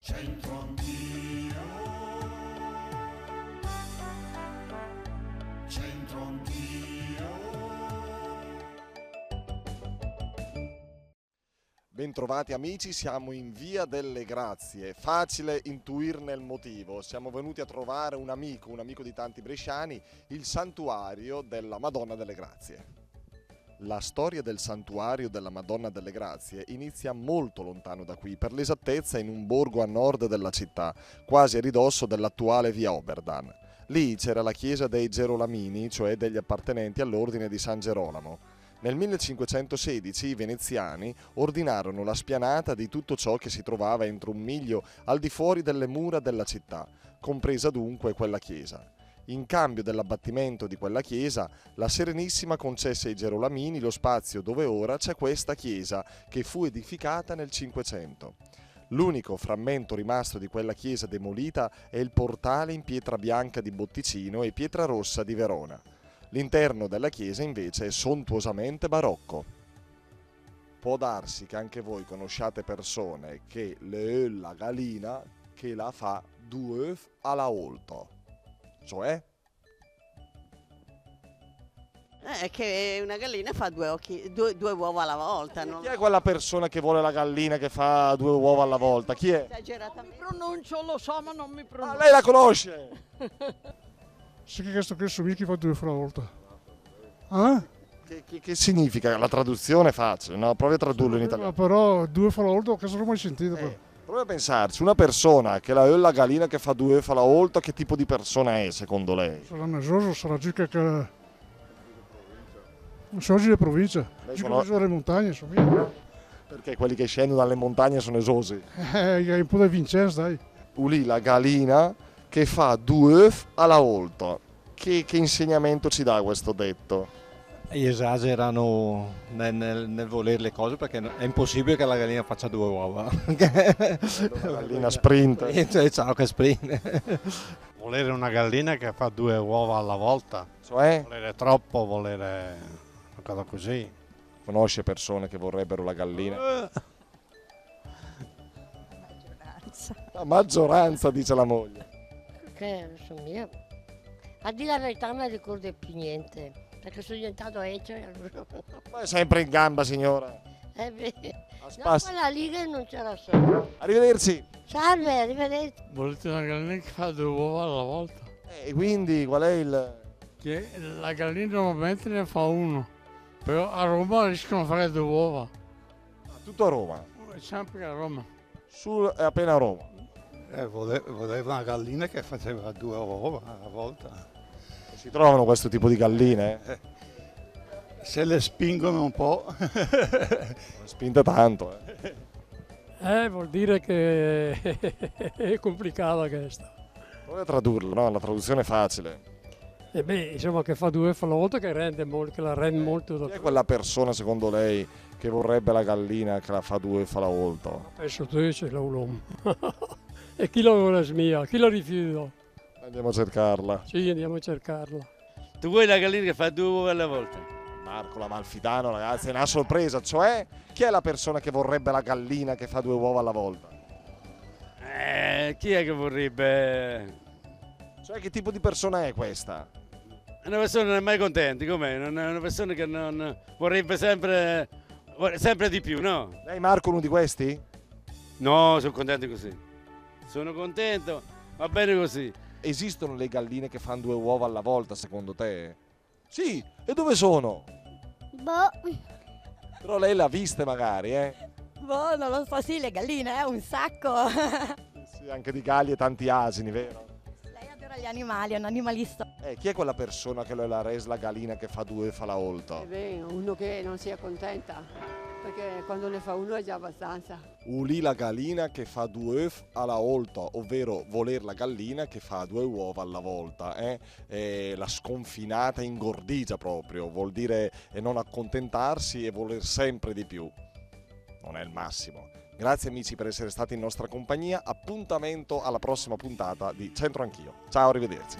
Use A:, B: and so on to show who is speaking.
A: Centro anch'io, centro anch'io.
B: Bentrovati amici, siamo in Via delle Grazie, facile intuirne il motivo, siamo venuti a trovare un amico di tanti bresciani, il santuario della Madonna delle Grazie. La storia del santuario della Madonna delle Grazie inizia molto lontano da qui, per l'esattezza in un borgo a nord della città, quasi a ridosso dell'attuale via Oberdan. Lì c'era la chiesa dei Gerolamini, cioè degli appartenenti all'ordine di San Gerolamo. Nel 1516 i veneziani ordinarono la spianata di tutto ciò che si trovava entro un miglio al di fuori delle mura della città, compresa dunque quella chiesa. In cambio dell'abbattimento di quella chiesa, la Serenissima concesse ai Gerolamini lo spazio dove ora c'è questa chiesa, che fu edificata nel Cinquecento. L'unico frammento rimasto di quella chiesa demolita è il portale in pietra bianca di Botticino e pietra rossa di Verona. L'interno della chiesa invece è sontuosamente barocco. Può darsi che anche voi conosciate persone che la gallina che la fa due œufs alla volta. Cioè?
C: Che una gallina fa due uova alla volta.
B: Chi è quella persona che vuole la gallina che fa due uova alla volta? Chi è?
C: Esageratamente.
D: Pronuncio, lo so, ma non mi
B: Ah,
D: pronuncio.
B: lei la conosce?
E: Sì, che questo che so che fa due fra volta. Ah?
B: Che significa? La traduzione è facile, no? Provi a tradurlo in
E: Ma
B: italiano.
E: però due fra volta che non ho mai sentito.
B: Provi a pensarci, una persona che la gallina che fa due œufs alla volta, che tipo di persona è secondo lei?
E: Sarà nasoso, sarà giù che non so oggi le province.
B: Lei
E: Giù
B: sono-
E: che dalle montagne, insomma.
B: Perché quelli che scendono dalle montagne sono esosi.
E: Un po' di Vincenzo, dai.
B: Ulì la gallina che fa due œufs alla volta. Che insegnamento ci dà questo detto?
F: Esagerano nel voler le cose perché è impossibile che la gallina faccia due uova.
B: La gallina sprint.
F: Cioè, ciao che sprint.
G: Volere una gallina che fa due uova alla volta,
B: Cioè,
G: volere troppo, volere una cosa così.
B: conosce persone che vorrebbero la gallina? La maggioranza, dice la moglie.
H: Che sono mia. A dire la verità non ricordo più niente, perché sono diventato ecce.
B: Ma è sempre in gamba, signora.
H: È vero.
B: A
H: No,
B: spasso.
H: quella liga non c'era solo.
B: Arrivederci.
H: Salve, arrivederci.
D: Volete una gallina che fa due uova alla volta?
B: E quindi qual è il...
D: Che la gallina normalmente ne fa uno, però a Roma riescono a fare due uova.
B: Tutto a Roma.
D: È sempre a Roma.
B: È appena a Roma.
G: Voleva una gallina che faceva due uova alla volta.
B: Si trovano questo tipo di galline,
G: Se le spingono un po'.
B: spinte tanto.
D: Vuol dire che è complicata questa.
B: Provi a tradurlo, no? La traduzione è facile.
D: E beh, insomma che fa due uova alla volta che la rende molto
B: Chi è quella persona, secondo lei, che vorrebbe la gallina che la fa due fa la volta?
D: Penso tu ce l'uomo. E chi la vuole smia? Chi la rifiuta?
B: Andiamo a cercarla.
D: Sì, andiamo a cercarla.
I: Tu vuoi la gallina che fa due uova alla volta?
B: Marco l'Amalfitano, ragazzi, è una sorpresa. Cioè, chi è la persona che vorrebbe la gallina che fa due uova alla volta?
I: Chi è che vorrebbe?
B: Cioè, che tipo di persona è questa?
I: Una persona non è mai contenta, com'è? Una persona che non vorrebbe sempre di più, no?
B: Lei, Marco, uno di questi?
I: No, sono contento così. Sono contento, va bene così.
B: Esistono le galline che fanno due uova alla volta, secondo te? Sì, e dove sono?
H: Boh,
B: Però lei l'ha viste magari,
J: Boh, non lo so, sì, le galline, un sacco.
B: Sì, anche di galli e tanti asini, vero?
J: Lei adora gli animali, è un animalista.
B: Chi è quella persona che la res la gallina che fa due fa la volta?
K: Uno che non sia contenta, perché quando ne fa uno è già abbastanza.
B: Ulì la gallina che fa due œufs alla volta, ovvero voler la gallina che fa due uova alla volta. La sconfinata ingordigia proprio, vuol dire non accontentarsi e voler sempre di più. Non è il massimo. Grazie amici per essere stati in nostra compagnia, appuntamento alla prossima puntata di Centro Anch'io. Ciao, arrivederci.